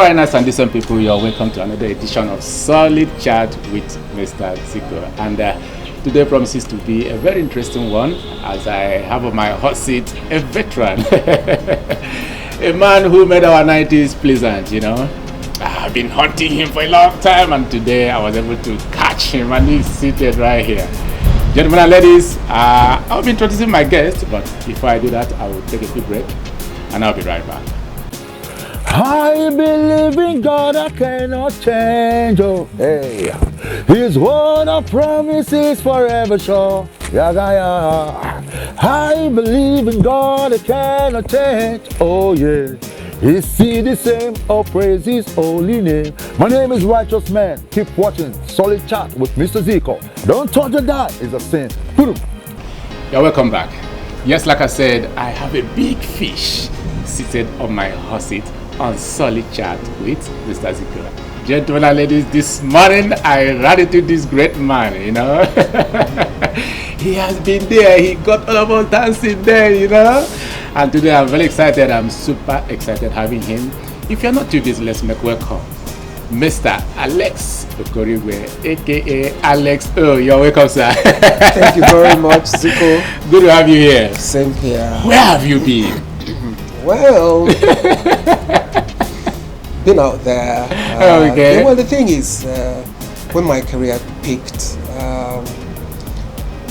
Alright, nice and decent people, you're welcome to another edition of Solid Chat with Mr. Zico. And today promises to be a very interesting one, as I have on my hot seat a veteran, a man who made our 90s pleasant, you know. I've been hunting him for a long time, and today I was able to catch him, and he's seated right here. Gentlemen and ladies, I'll be introducing my guest, but before I do that, I will take a quick break, and I'll be right back. I believe in God, I cannot change. Oh, hey, His word of promise is forever sure. Yeah, yeah. I believe in God, I cannot change. Oh, yeah. He see the same, oh, praise His holy name. My name is Righteous Man. Keep watching Solid Chat with Mr. Zico. Don't touch the dot, it's a sin. You're welcome back. Yes, like I said, I have a big fish seated on my hot seat on Solid Chat with Mr. Zico. Gentlemen and ladies, this morning I ran into this great man, you know. He has been there, he got all of us dancing there, you know. And today I'm very excited, I'm super excited having him. If you're not too busy, let's make welcome Mr. Alex Okorigwe, aka Alex. Oh, you're welcome, sir. Thank you very much, Zico. Good to have you here. Same here. Where have you been? Well, been out there. Okay. Well, the thing is, when my career peaked,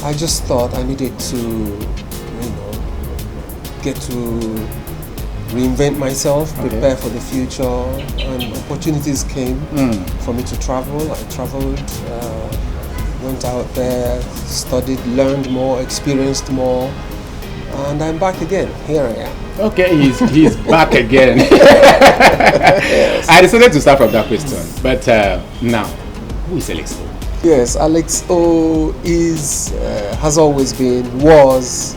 I just thought I needed to, get to reinvent myself, prepare for the future, and opportunities came for me to travel. I traveled, went out there, studied, learned more, experienced more, and I'm back again. Here I am. Okay, he's back again. Yes. I decided to start from that question, but now, who is Alex O? Yes, Alex O is, has always been, was,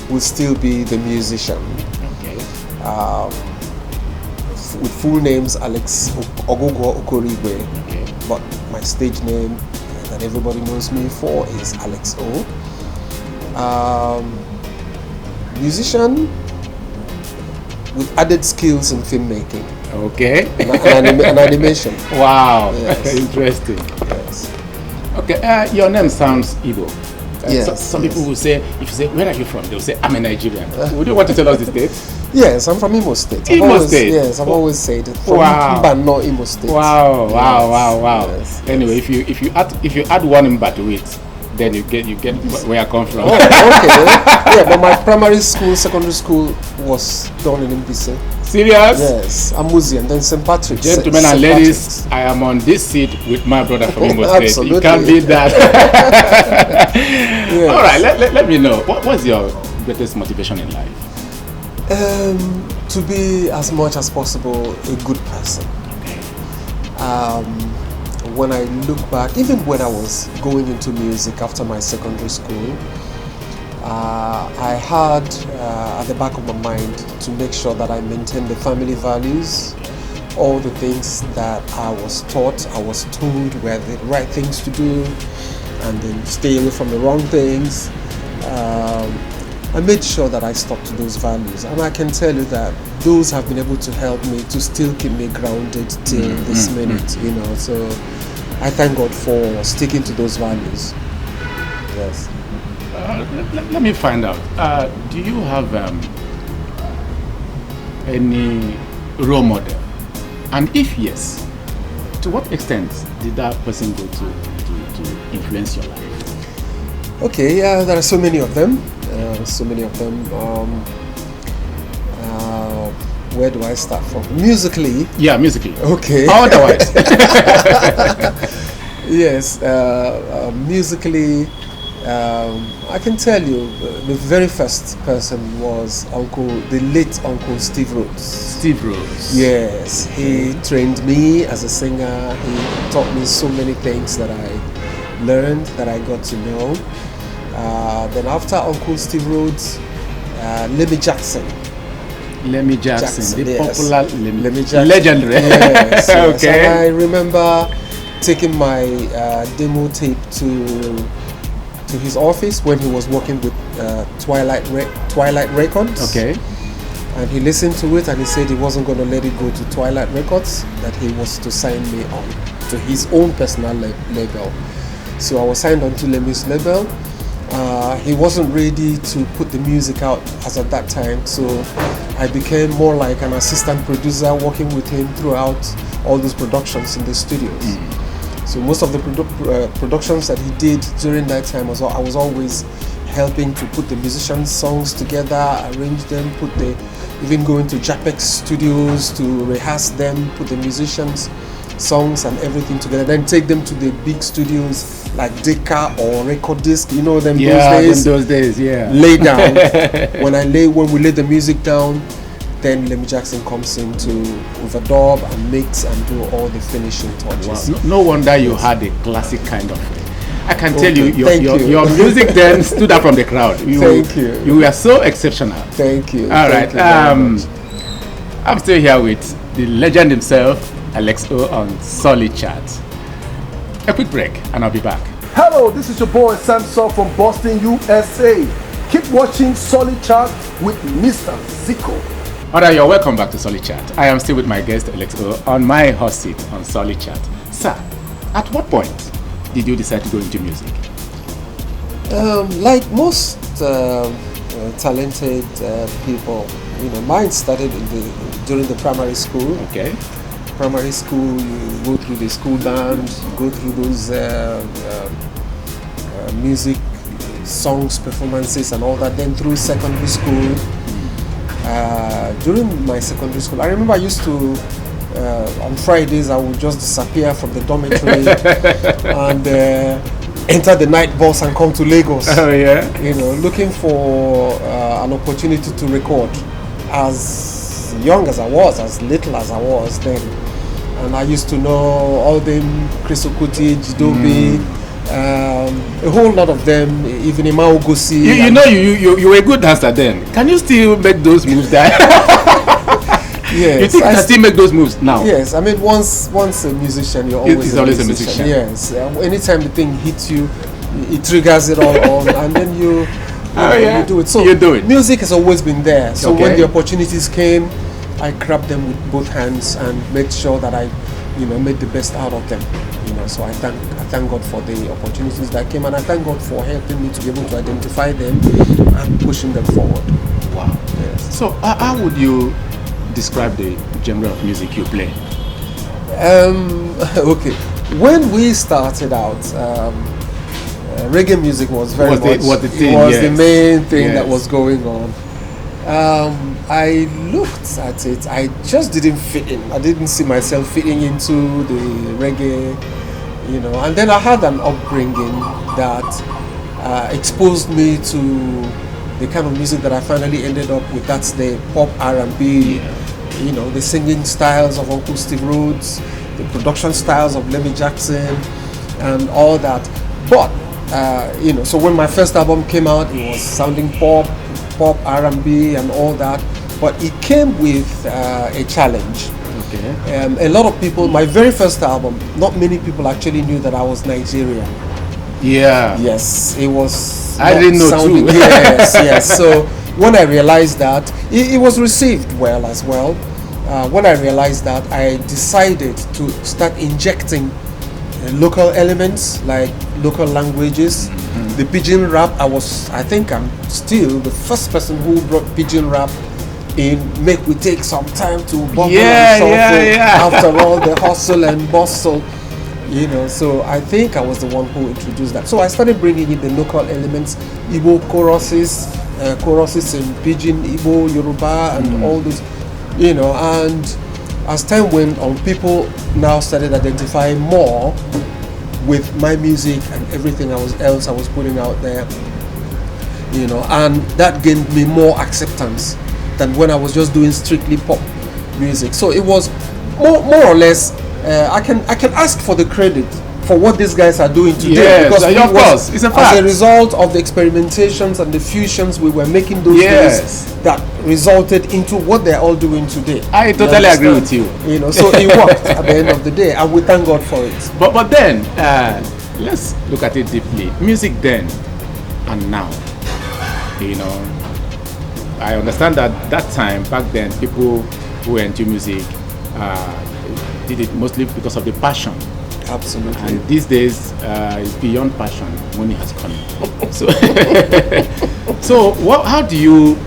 will still be the musician. Okay. With full names Alex Ogogo Okorigwe, Okay. but my stage name that everybody knows me for is Alex O. Musician with added skills in filmmaking. Okay. And animation. Wow. Yes. Interesting. Yes. Okay. Your name sounds Igbo. Yes, Some yes. people will say, if you say, where are you from? They'll say, I'm a Nigerian. Would you want to tell us the state? Yes, I'm from Imo State. State. Yes, I've always said it. From Wow. Mbano, Imo State. Wow. Yes, Anyway, if you add one Mba to it, then you get where I come from. Oh, okay. Yeah, but my primary school, secondary school was done in Mbise. Serious? Yes, Amuzi and then St. Patrick's. Gentlemen and St. ladies, Patrick's. I am on this seat with my brother from Imo State. Absolutely. You can't beat that. Yes. All right, let me know. What's your greatest motivation in life? To be as much as possible a good person. When I look back, even when I was going into music after my secondary school, I had at the back of my mind to make sure that I maintained the family values, all the things that I was taught, I was told were the right things to do, and then stay away from the wrong things. I made sure that I stuck to those values, and I can tell you that those have been able to help me to still keep me grounded till this minute, you know. So I thank God for sticking to those values. Yes. Let me find out. Do you have any role model? And if yes, to what extent did that person go to influence your life? Okay, yeah, there are so many of them. Where do I start from? Musically? Yeah, musically. Okay. Otherwise. Yes, musically, I can tell you the very first person was the late Uncle Steve Rhodes. Steve Rhodes. Yes, he trained me as a singer. He taught me so many things that I learned, that I got to know. Then after Uncle Steve Rhodes, Lemmy Jackson. Lemmy Jackson, the yes. popular Lemmy Jackson. legendary. Yes, yes. Okay. And I remember taking my demo tape to his office when he was working with Twilight Records. Okay. And he listened to it and he said he wasn't going to let it go to Twilight Records, that he was to sign me on to his own personal label. So I was signed on to Lemi's label. He wasn't ready to put the music out as at that time, so I became more like an assistant producer working with him throughout all those productions in the studios. So most of the productions that he did during that time, I was always helping to put the musicians' songs together, arrange them, even going to JAPEX studios to rehearse them, put the musicians' songs and everything together, then take them to the big studios like Decca or Record Disc, you know them those days, yeah. Lay down. when we lay the music down, then Lemmy Jackson comes in to overdub and mix and do all the finishing touches. Wow. No wonder you had a classic kind of. I can tell you, your you. music then stood out from the crowd. Thank you. You were so exceptional. Thank you. All right. Thank you very much. I'm still here with the legend himself, Alex O on Solidchat. A quick break, and I'll be back. Hello, this is your boy Samson from Boston, USA. Keep watching Solidchat with Mr. Zico. Alright, you're welcome back to Solidchat. I am still with my guest Alex O on my hot seat on Solidchat. Sir, at what point did you decide to go into music? Like most talented people, mine started during the primary school. Okay. Primary school, you go through the school band, you go through those music, songs, performances and all that. Then through secondary school, during my secondary school, I remember I used to, on Fridays, I would just disappear from the dormitory and enter the night bus and come to Lagos. Oh yeah. Looking for an opportunity to record. As young as I was, as little as I was then. And I used to know all them, Chris Okuti, Jidobi, a whole lot of them, even Imao Gosi. You were a good dancer then. Can you still make those moves there? Yes. You think I can still make those moves now? Yes. I mean, once a musician, you're always a musician. Yes. Anytime the thing hits you, it triggers it all on, and then you do it. So you do it. Music has always been there. So when the opportunities came, I grabbed them with both hands and made sure that I, made the best out of them. So I thank God for the opportunities that came, and I thank God for helping me to be able to identify them and pushing them forward. Wow. Yes. So how would you describe the genre of music you play? Okay. When we started out, reggae music was the main thing that was going on. I looked at it, I just didn't fit in. I didn't see myself fitting into the reggae, and then I had an upbringing that exposed me to the kind of music that I finally ended up with. That's the pop R&B, the singing styles of Uncle Steve Rhodes, the production styles of Lemmy Jackson, and all that. But, so when my first album came out, it was sounding pop, R&B, and all that. But it came with a challenge. Okay. A lot of people, my very first album, not many people actually knew that I was Nigerian. Yeah. Yes, it was. I didn't know too. Yes. So when I realized that, it was received well as well. When I realized that, I decided to start injecting local elements like local languages. Mm-hmm. The pidgin rap, I think I'm still the first person who brought pidgin rap in. Make we take some time to bubble and shuffle after all the hustle and bustle. So I think I was the one who introduced that. So I started bringing in the local elements, Igbo choruses in pidgin, Igbo, Yoruba, and all this, and as time went on, people now started identifying more with my music and everything else I was putting out there, and that gained me more acceptance than when I was just doing strictly pop music. So it was more or less, I can ask for the credit for what these guys are doing today, because of course, it's a fact. As a result of the experimentations and the fusions we were making those days, that resulted into what they're all doing today. I totally agree with you. So it worked at the end of the day, and we thank God for it. But then, let's look at it deeply. Music then and now, I understand that time, back then, people who were into music did it mostly because of the passion. Absolutely. And these days, it's beyond passion. Money has come. So, how do you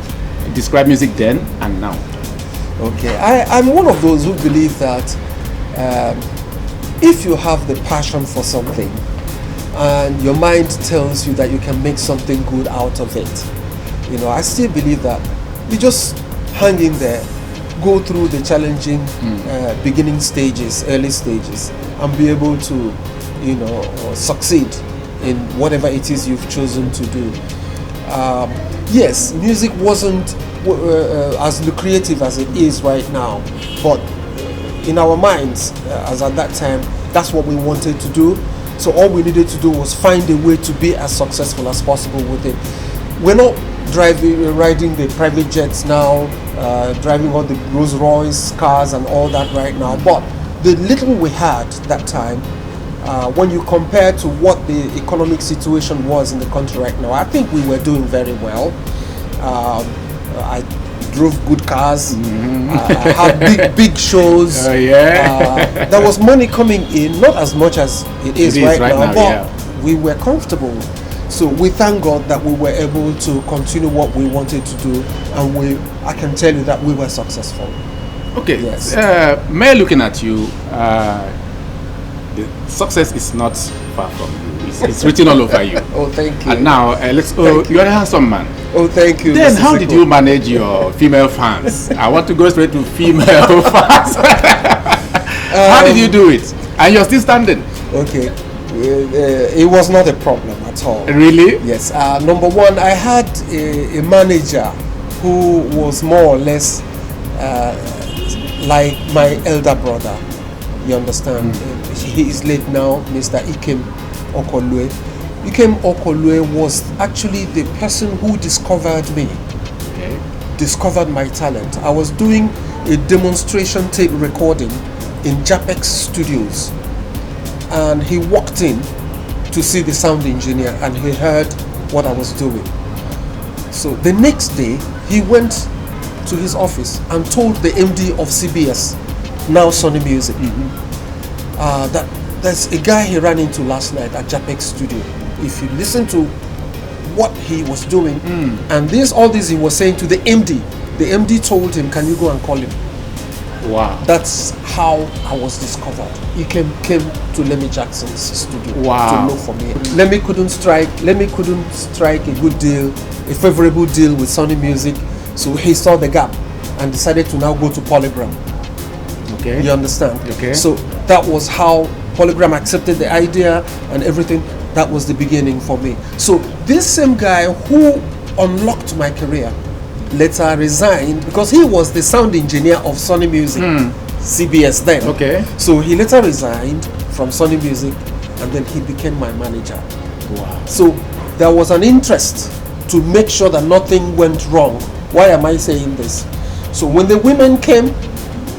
describe music then and now? Okay, I'm one of those who believe that if you have the passion for something and your mind tells you that you can make something good out of it, I still believe that you just hang in there, go through the challenging beginning stages, early stages, and be able to, succeed in whatever it is you've chosen to do. Yes, music wasn't as lucrative as it is right now, but in our minds, as at that time, that's what we wanted to do. So all we needed to do was find a way to be as successful as possible with it. We're not riding the private jets now, driving all the Rolls Royce cars and all that right now, but the little we had that time, when you compare to what the economic situation was in the country right now, I think we were doing very well. I drove good cars. I had big shows. There was money coming in, not as much as it is right now, but we were comfortable. So we thank God that we were able to continue what we wanted to do, and I can tell you that we were successful. Okay. Yes. May, looking at you, the success is not far from you. It's written all over you. Oh, thank you. And now, you're a handsome man. Oh, thank you. Then, Mr. how Zico. did you manage your female fans? I want to go straight to female fans. How did you do it? And you're still standing. Okay. It was not a problem at all. Really? Yes. Number one, I had a manager who was more or less like my elder brother. You understand? He is late now, Mr. Ikem Okolue. Ikem Okolue was actually the person who discovered me, discovered my talent. I was doing a demonstration tape recording in JAPEX Studios, and he walked in to see the sound engineer, and he heard what I was doing. So the next day, he went to his office and told the MD of CBS, now Sony Music, that there's a guy he ran into last night at JAPEX Studio. If you listen to what he was doing, and all this he was saying to the MD told him, can you go and call him? Wow. That's how I was discovered. He came to Lemmy Jackson's studio to look for me. Lemmy couldn't strike a good deal, a favorable deal with Sony Music, so he saw the gap and decided to now go to Polygram. Okay. You understand? Okay. So that was how Polygram accepted the idea and everything. That was the beginning for me. So this same guy who unlocked my career later resigned because he was the sound engineer of Sony Music, CBS then. Okay. So he later resigned from Sony Music, and then he became my manager. Wow. So there was an interest to make sure that nothing went wrong. Why am I saying this? So when the women came,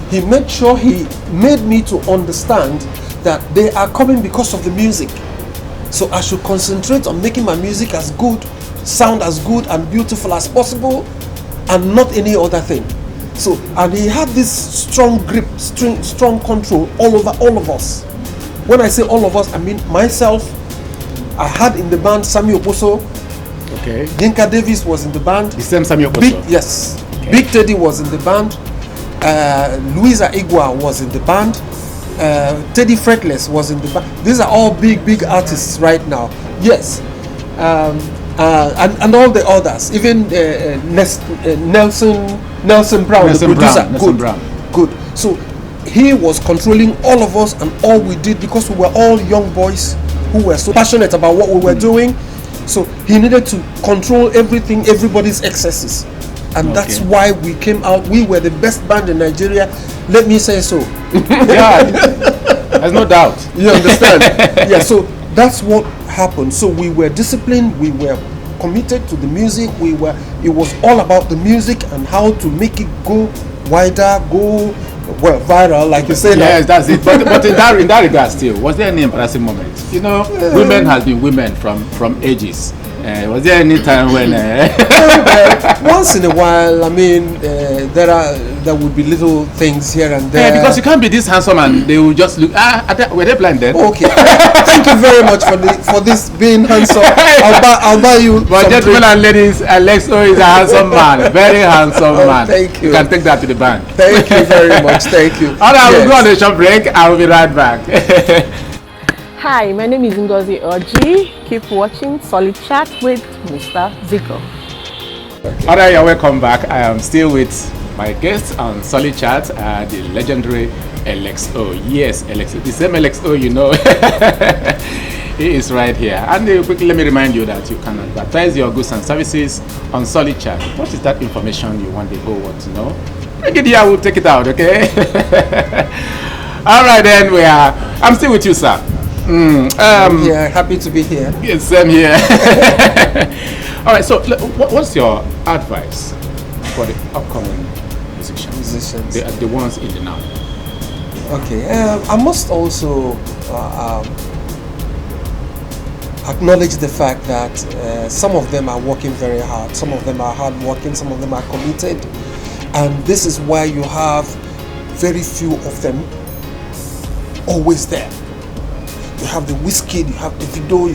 he made sure he made me to understand that they are coming because of the music. So I should concentrate on making my music as good, sound as good and beautiful as possible, and not any other thing. So, and he had this strong grip, strong control all over all of us. When I say all of us, I mean myself. I had in the band Sammy Oposo. Okay. Yinka Davis was in the band. The same Sammy Oposo. Yes. Okay. Big Teddy was in the band. Louisa Igwa was in the band. Teddy Fretless was in the band. These are all big artists right now. Yes. And all the others, even Nelson Brown, the producer. Good. So he was controlling all of us and all we did, because we were all young boys who were so passionate about what we were doing. So he needed to control everything, everybody's excesses. And that's why we came out. We were the best band in Nigeria. Let me say so. Yeah, there's no doubt. You understand? Yeah, so that's what happened. So we were disciplined, we were committed to the music, it was all about the music and how to make it go wider, go viral, like you say. Yes, that's it. But in that regard still, was there any embarrassing moment? You know, women has been women from ages. Was there any time when? Once in a while, I mean, there would be little things here and there. Because you can't be this handsome and they will just look. Were they blind then? Okay. Thank you very much for this being handsome. I'll buy you. But gentlemen and ladies, Alexo is a handsome man, very handsome man. Thank you. You can take that to the bank. Thank you very much. Thank you. All right, we'll go on a short break. I will be right back. Hi, my name is Ngozi Oji. Keep watching Solidchat with Mr. Zico. All right, you're welcome back. I am still with my guest on Solidchat, the legendary LXO. Yes, LXO, the same LXO, you know. He is right here. And quickly, let me remind you that you can advertise your goods and services on Solidchat. What is that information you want the whole world to know? Make it here, we'll take it out, okay? All right, then I'm still with you, sir. Yeah, happy to be here. Yes, same here. All right, so what's your advice for the upcoming musicians? The ones in the now. Okay, I must also acknowledge the fact that some of them are working very hard, some of them are hardworking, some of them are committed, and this is why you have very few of them always there. You have the Wizkid, you have the Video,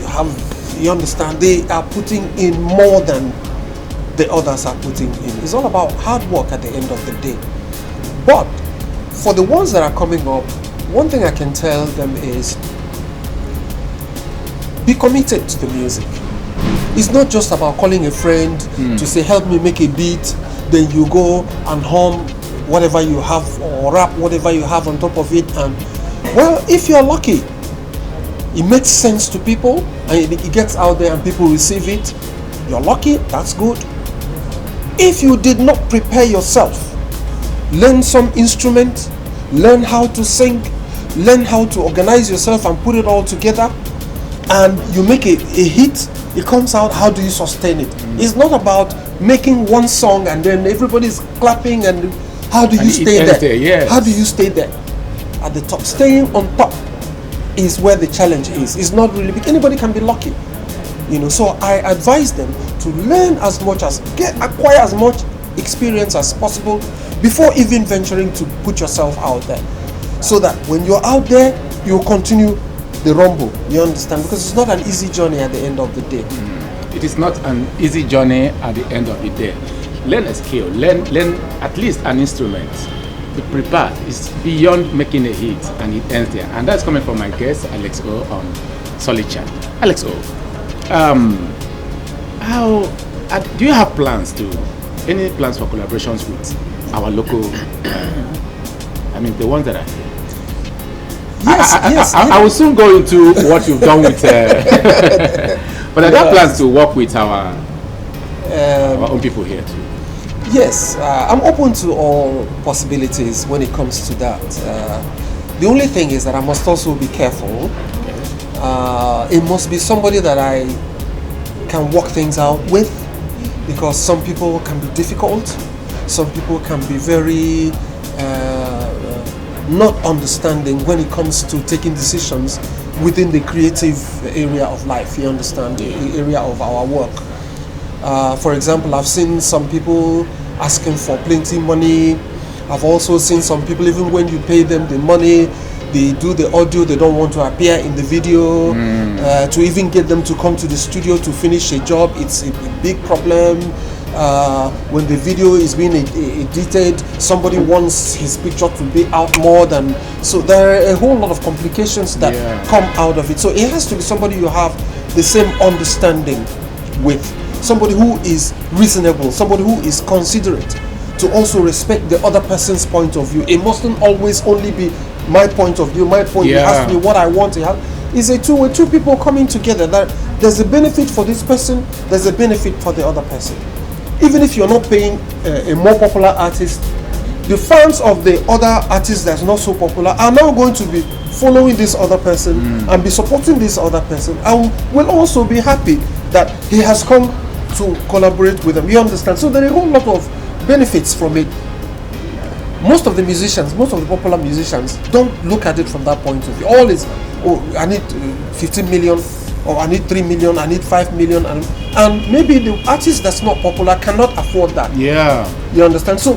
you understand, they are putting in more than the others are putting in. It's all about hard work at the end of the day. But for the ones that are coming up, one thing I can tell them is be committed to the music. It's not just about calling a friend to say, help me make a beat, then you go and hum whatever you have or rap whatever you have on top of it, and well, if you're lucky, it makes sense to people and it gets out there and people receive it. You're lucky, that's good. If you did not prepare yourself, learn some instrument, learn how to sing, learn how to organize yourself and put it all together, and you make a hit, it comes out, how do you sustain it? It's not about making one song and then everybody's clapping and how do you stay there? Yes. How do you stay there at the top? Staying on top is where the challenge is. It's not really big. Anybody can be lucky, you know. So I advise them to learn as much as acquire as much experience as possible before even venturing to put yourself out there, so that when you're out there, you'll continue the rumble. You understand? Because it's not an easy journey at the end of the day. It is not an easy journey at the end of the day. Learn a skill. Learn at least an instrument. Be prepared. It's beyond making a hit, and it ends there. And that's coming from my guest Alexo on Solidchat. Alexo, do you have plans any plans for collaborations with our local? The ones that are here. Yes, I will soon go into what you've done with. But are there plans to work with our own people here too? Yes, I'm open to all possibilities when it comes to that. The only thing is that I must also be careful. It must be somebody that I can work things out with, because some people can be difficult. Some people can be very not understanding when it comes to taking decisions within the creative area of life. You understand, the area of our work. For example, I've seen some people asking for plenty money. I've also seen some people, even when you pay them the money, they do the audio, they don't want to appear in the video. To even get them to come to the studio to finish a job, it's a big problem. When the video is being edited, somebody wants his picture to be out more than, so there are a whole lot of complications that come out of it. So it has to be somebody you have the same understanding with, somebody who is reasonable, somebody who is considerate, to also respect the other person's point of view. It mustn't always only be my point of view, my point. You ask me what I want to have. It's a two-way, two people coming together. That there's a benefit for this person, there's a benefit for the other person. Even if you're not paying a more popular artist, the fans of the other artist that's not so popular are now going to be following this other person and be supporting this other person, and will also be happy that he has come to collaborate with them. You understand? So there are a whole lot of benefits from it. Most of the musicians, most of the popular musicians don't look at it from that point of view. All is, oh, I need 15 million or I need 3 million, I need 5 million, and maybe the artist that's not popular cannot afford that. Yeah. You understand? So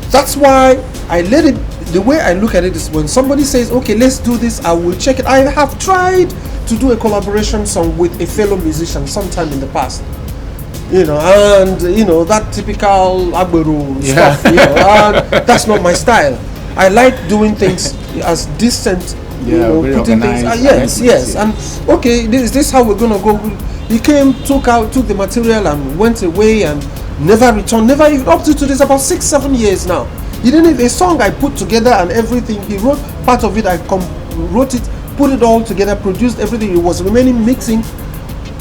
that's why I let it. The way I look at it is when somebody says, okay, let's do this, I will check it. I have tried to do a collaboration song with a fellow musician sometime in the past. You know, and you know, that typical Agberu stuff, you know, and that's not my style. I like doing things as decent, you know, very putting things. organized, Yes. And okay, this is how we're gonna go. He came, took the material, and went away, and never returned. Never even up to this about 6-7 years now. He didn't even a song I put together and everything. He wrote part of it. I wrote it, put it all together, produced everything. It was remaining mixing.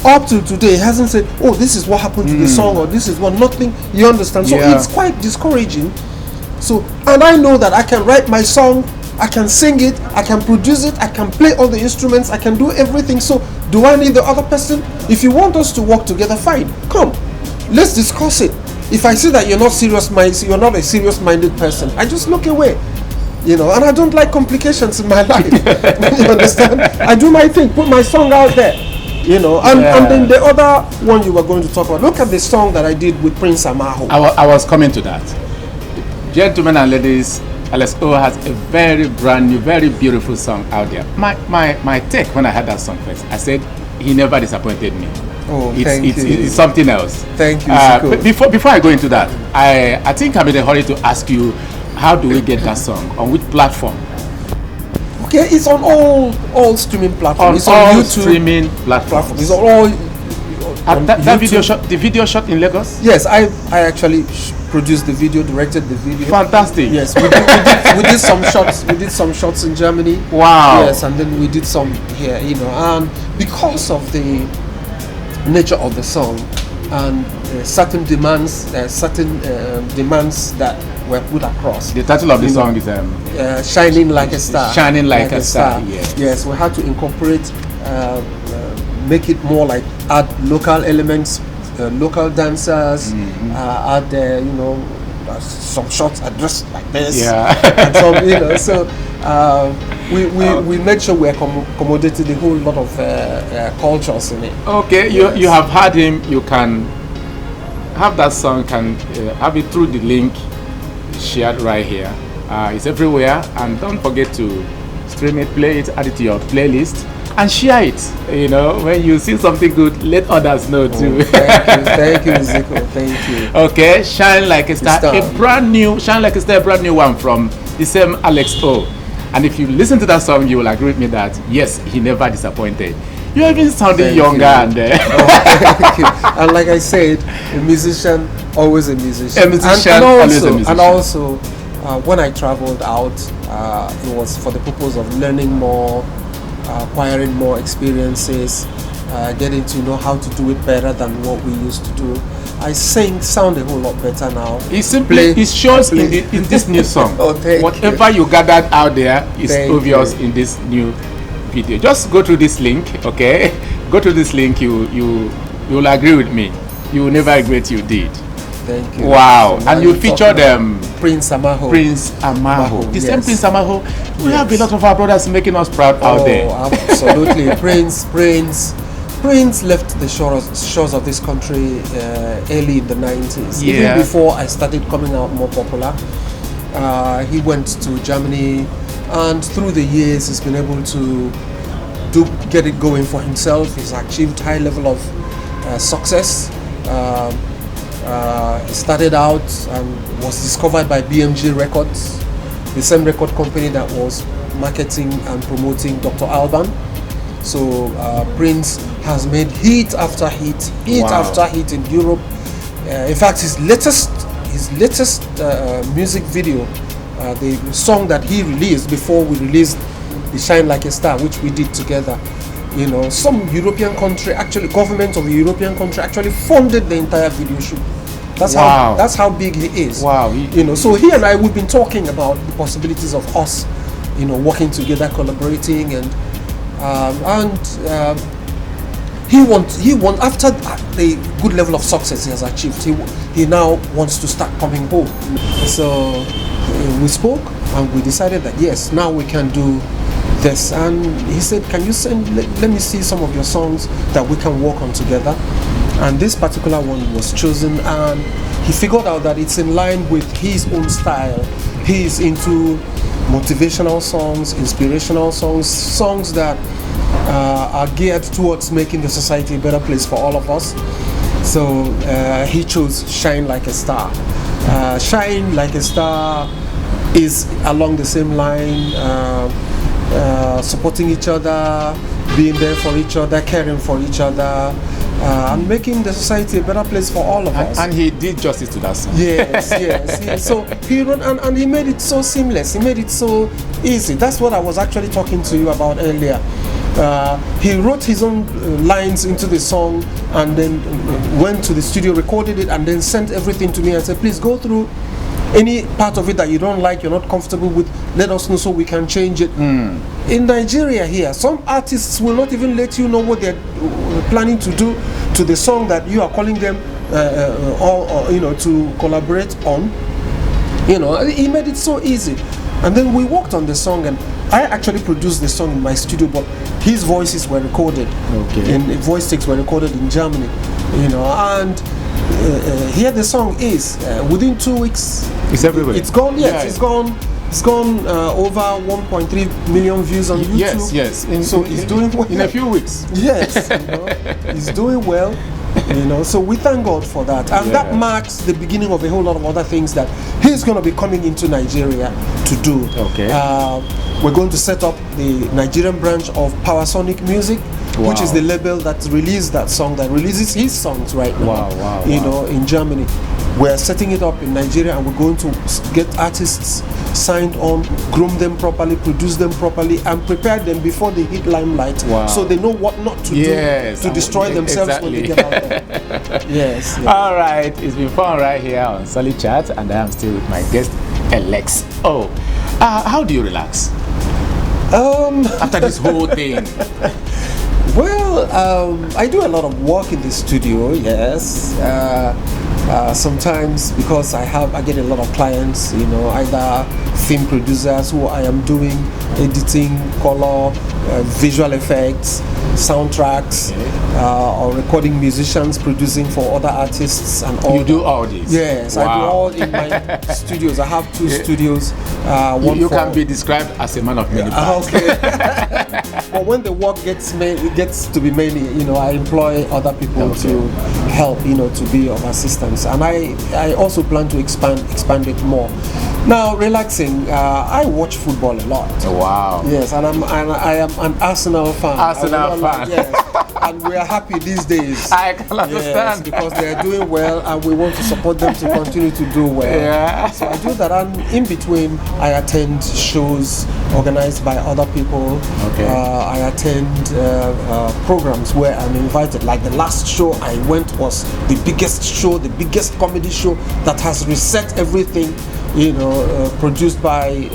Up to today, he hasn't said, "Oh, this is what happened to the song," or "This is what nothing." You understand? So it's quite discouraging. So, and I know that I can write my song, I can sing it, I can produce it, I can play all the instruments, I can do everything. So, do I need the other person? If you want us to work together, fine. Come, let's discuss it. If I see that you're not you're not a serious-minded person, I just look away. You know, and I don't like complications in my life. You understand? I do my thing, put my song out there. You know, and then the other one you were going to talk about, look at the song that I did with Prince Amaho. I was coming to that. Gentlemen and ladies, LSO has a very brand new, very beautiful song out there. My take when I heard that song first, I said, he never disappointed me. Oh, thank you. It's something else. Thank you, Zico. Before I go into that, I think I'm in a hurry to ask you, how do we get that song? On which platform? Okay, it's on all streaming platforms. It's on all YouTube streaming platforms. It's on all. That video shot, the video shot in Lagos? Yes, I actually produced the video, directed the video. Fantastic. Yes, we did some shots. We did some shots in Germany. Wow. Yes, and then we did some here. You know, and because of the nature of the song and certain demands that were put across. The title of the song is Shining Like a Star. Shining Like a Star. Yes. Yes, we had to incorporate, make it more like add local elements, local dancers, add you know, some shots are dressed like this. Yeah. And some, you know, so we made sure we accommodated a whole lot of cultures in it. Okay, Yes. you have heard him. You can have that song. Can have it through the link shared right here. It's everywhere, and don't forget to stream it, play it, add it to your playlist, and share it. You know, when you see something good, let others know too. Thank you, Zico. Thank you. Okay, Shine Like a Star, a brand new Shine Like a Star, a brand new one from the same Alex O. And if you listen to that song, you will agree with me that yes, he never disappointed. You're even sounding younger and thank you. And like I said, a musician, always a musician. A musician, always a musician. And also, when I traveled out, it was for the purpose of learning more, acquiring more experiences, getting to know how to do it better than what we used to do. I sound a whole lot better now. It shows in this new song. Whatever you gathered out there is obvious in this new video. Just go to this link, okay? Go to this link. You'll agree with me. You will never regret you did. Thank you. Wow! So and you featured Prince Amaho. Prince Amaho. The same Yes. Prince Amaho. We have a lot of our brothers making us proud out there. Absolutely. Prince left the shores of this country early in the 90s. Yeah. Even before I started coming out more popular. He went to Germany, and through the years he's been able to get it going for himself. He's achieved high level of success. He started out and was discovered by BMG Records, the same record company that was marketing and promoting Dr. Alban. So Prince has made hit after hit after hit in Europe. In fact, his latest music video, the song that he released before we released the Shine Like a Star, which we did together. You know, some European country, actually government of the European country actually funded the entire video shoot. That's how big he is. Wow. You know, so he and I, we've been talking about the possibilities of us, you know, working together, collaborating, and he wants after the good level of success he has achieved, he now wants to start coming home. So we spoke and we decided that yes, now we can do this, and he said, can you let me see some of your songs that we can work on together. And this particular one was chosen, and he figured out that it's in line with his own style. He's into motivational songs, inspirational songs, songs that are geared towards making the society a better place for all of us. So he chose Shine Like a Star. Shine Like a Star is along the same line, supporting each other, being there for each other, caring for each other, and making the society a better place for all of us. And he did justice to that song. Yes. So he wrote, and he made it so seamless. He made it so easy. That's what I was actually talking to you about earlier. He wrote his own lines into the song, and then went to the studio, recorded it, and then sent everything to me and said, please go through any part of it that you don't like, you're not comfortable with, let us know so we can change it. In Nigeria here, some artists will not even let you know what they're planning to do to the song that you are calling them or to collaborate on. He made it so easy. And then we worked on the song, and I actually produced the song in my studio, but his voices were recorded. Okay. And voice takes were recorded in Germany. And here the song is within 2 weeks. It's everywhere. It's gone. Yes, Yeah. It's gone over 1.3 million views on YouTube. Yes. So he's doing well. In a few weeks. Yes, he's doing well. So we thank God for that, and that marks the beginning of a whole lot of other things that he's going to be coming into Nigeria to do. Okay. We're going to set up the Nigerian branch of Powersonic Music, which is the label that released that song, that releases his songs right now. Wow. In Germany. We're setting it up in Nigeria, and we're going to get artists signed on, groom them properly, produce them properly, and prepare them before they hit limelight, so they know what not to do to destroy themselves when they get out there. Yes. All right, it's been fun right here on Solidchat, and I am still with my guest, Alex. How do you relax after this whole thing? Well, I do a lot of work in the studio. Yes. Sometimes because I get a lot of clients, either film producers who I am doing editing, color, visual effects, soundtracks, or recording musicians, producing for other artists, and all. You do all this? Yes, wow. I do all in my studios. I have 2 studios. You can be described as a man of many parts. Okay. But when the work gets to be many, I employ other people to help, to be of assistance, and I also plan to expand it more. Now, relaxing, I watch football a lot. Wow. Yes, and I am an Arsenal fan. Yes. And we are happy these days. I can understand. Yes, because they are doing well, and we want to support them to continue to do well. Yeah. So I do that, and in between, I attend shows organized by other people. Okay. I attend programs where I'm invited. Like the last show I went was the biggest show, the biggest comedy show that has reset everything. Produced by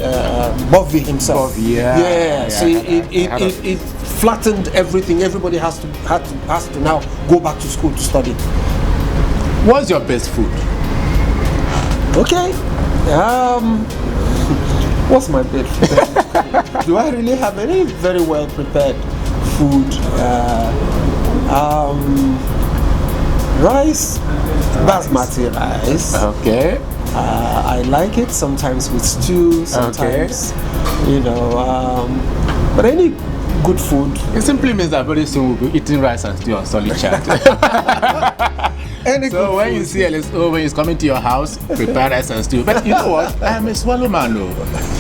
Bobby himself. So it flattened everything. Everybody has to now go back to school to study. What's your best food? Okay. What's my best food? Do I really have any very well prepared food? Rice, basmati rice. Okay. I like it sometimes with stew, sometimes, but any good food. It simply means that very soon we'll be eating rice and stew on Solidchat. So when you see LSO, when he's coming to your house, prepare rice and stew. But you know what? I am a swallow man.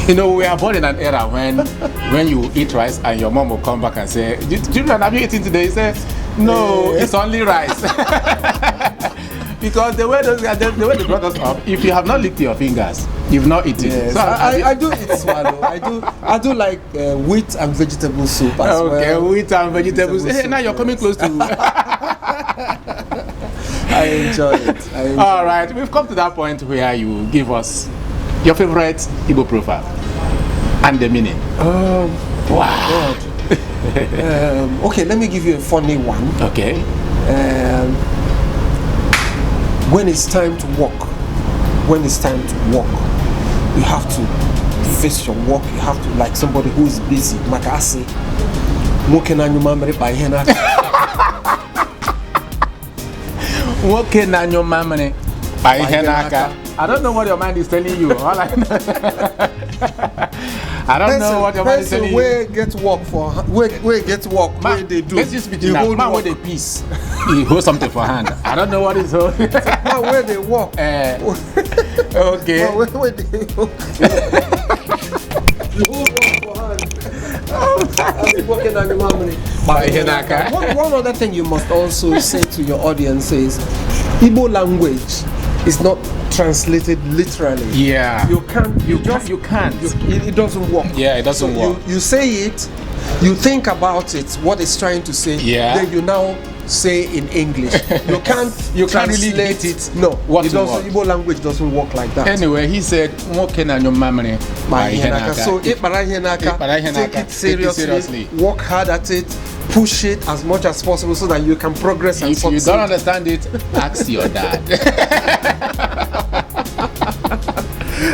We are born in an era when you eat rice and your mom will come back and say, "Children, have you eaten today?" You say, "No, it's only rice." Because the way they brought us up, if you have not licked your fingers, you've not eaten. Yes. So I do eat swallow. I do like wheat and vegetable soup as well. Okay, wheat and vegetables. Hey, now you're coming close to. I enjoy it. All right, we've come to that point where you give us your favorite Igbo profile and the meaning. Wow. Okay, let me give you a funny one. Okay. When it's time to walk, you have to face your work, you have to like somebody who is busy. Makasi. Working on your memory by henna. Working on your memory by henna. I don't know what your mind is telling you. All I know. I don't know what your mind is telling you. Where get work for? Where get work? Where they do? Let's just be now. Man, where they peace. He hold something for hand. I don't know what is holding. Man, where they work? Okay. Man, where they work? You hold work for hand. I'm working on your memory. One other thing you must also say to your audience is Igbo language is not translated literally. Yeah. You can't. It doesn't work. Yeah, it doesn't work. You say it, you think about it, what it's trying to say. Yeah. Then you now say in English. You can't. You can't really translate get it. No. What it doesn't. Igbo language doesn't work like that. Anyway, he said, "Working on your memory." So take it seriously. Work hard at it. Push it as much as possible so that you can progress and succeed. If you don't understand it, ask your dad.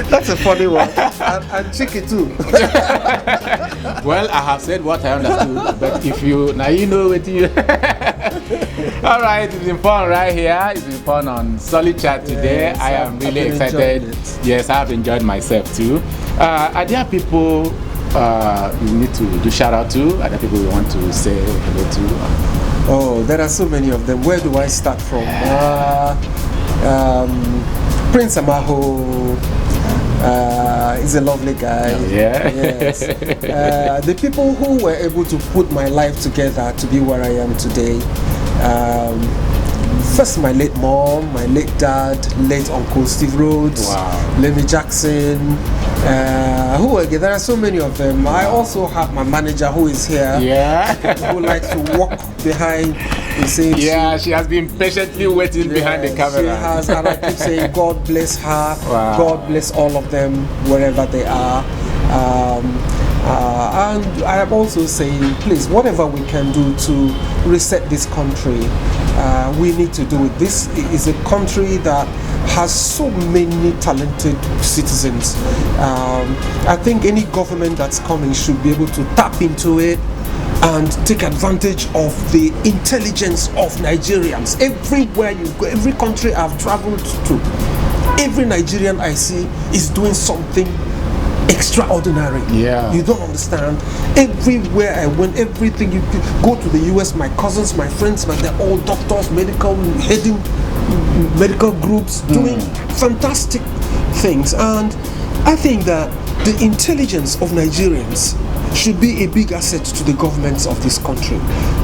That's a funny one. And cheeky too. Well, I have said what I understood, but if you now you know what you. All right, it's been fun right here. It's been fun on Solidchat today. Yes, I am really excited. Yes, I have enjoyed myself too. Are there people you need to do shout out to? Are there people you want to say hello to? Oh, there are so many of them. Where do I start from? Prince Amaho is a lovely guy. Yeah. Yes. The people who were able to put my life together to be where I am today. First, my late mom, my late dad, late Uncle Steve Rhodes, Lemmy Jackson. Who again? There are so many of them. I also have my manager who is here. Yeah. Who likes to walk behind the scenes. Yeah, she has been patiently waiting behind the camera. She has, and I keep saying, God bless her. Wow. God bless all of them wherever they are. And I am also saying, please, whatever we can do to reset this country, we need to do it. This is a country that has so many talented citizens. I think any government that's coming should be able to tap into it and take advantage of the intelligence of Nigerians. Everywhere you go, every country I've traveled to, every Nigerian I see is doing something extraordinary. Yeah. You don't understand. Everywhere I went, everything you go to the US, my cousins, my friends, they're all doctors, heading medical groups, doing fantastic things. And I think that the intelligence of Nigerians should be a big asset to the governments of this country.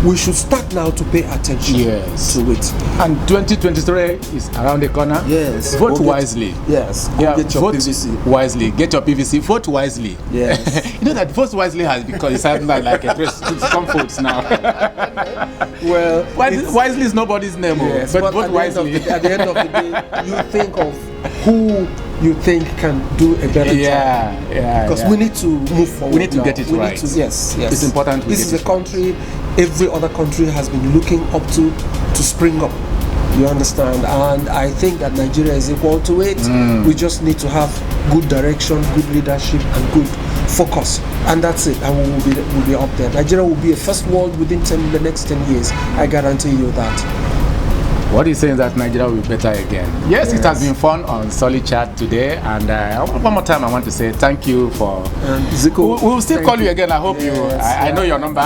We should start now to pay attention to it. And 2023 is around the corner. Yes. Vote wisely. Yes. Get your PVC wisely. Get your PVC. Vote wisely. Yes. You know that vote wisely has because it's having like a some votes now. Well, wisely is nobody's name. Yes, but vote wisely. At the end of the day, you think of who you think can do a better job. Because we need to move forward. We need to get it right. Yes. It's important. This is a country every other country has been looking up to spring up. You understand? And I think that Nigeria is equal to it. We just need to have good direction, good leadership, and good focus. And that's it. And we'll be up there. Nigeria will be a first world within the next 10 years. I guarantee you that. What he's saying is that Nigeria will be better again. Yes, it has been fun on Solidchat today. And one more time, I want to say thank you for Zico. We'll still call you again. I hope I know your number.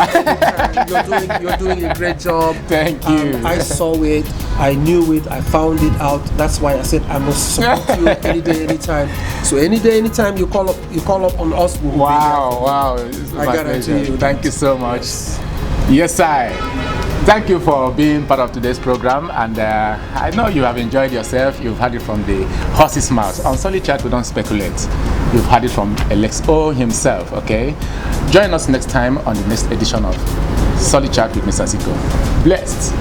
You're doing a great job. Thank you. I saw it. I knew it. I found it out. That's why I said I must support you any day, anytime. So any day, anytime you call up on us. We'll wow. I guarantee you. Thank you so much. Yes, I. Thank you for being part of today's program, and I know you have enjoyed yourself. You've heard it from the horse's mouth. On Solidchat, we don't speculate. You've heard it from LXO himself, okay? Join us next time on the next edition of Solidchat with Mr. Zico. Blessed.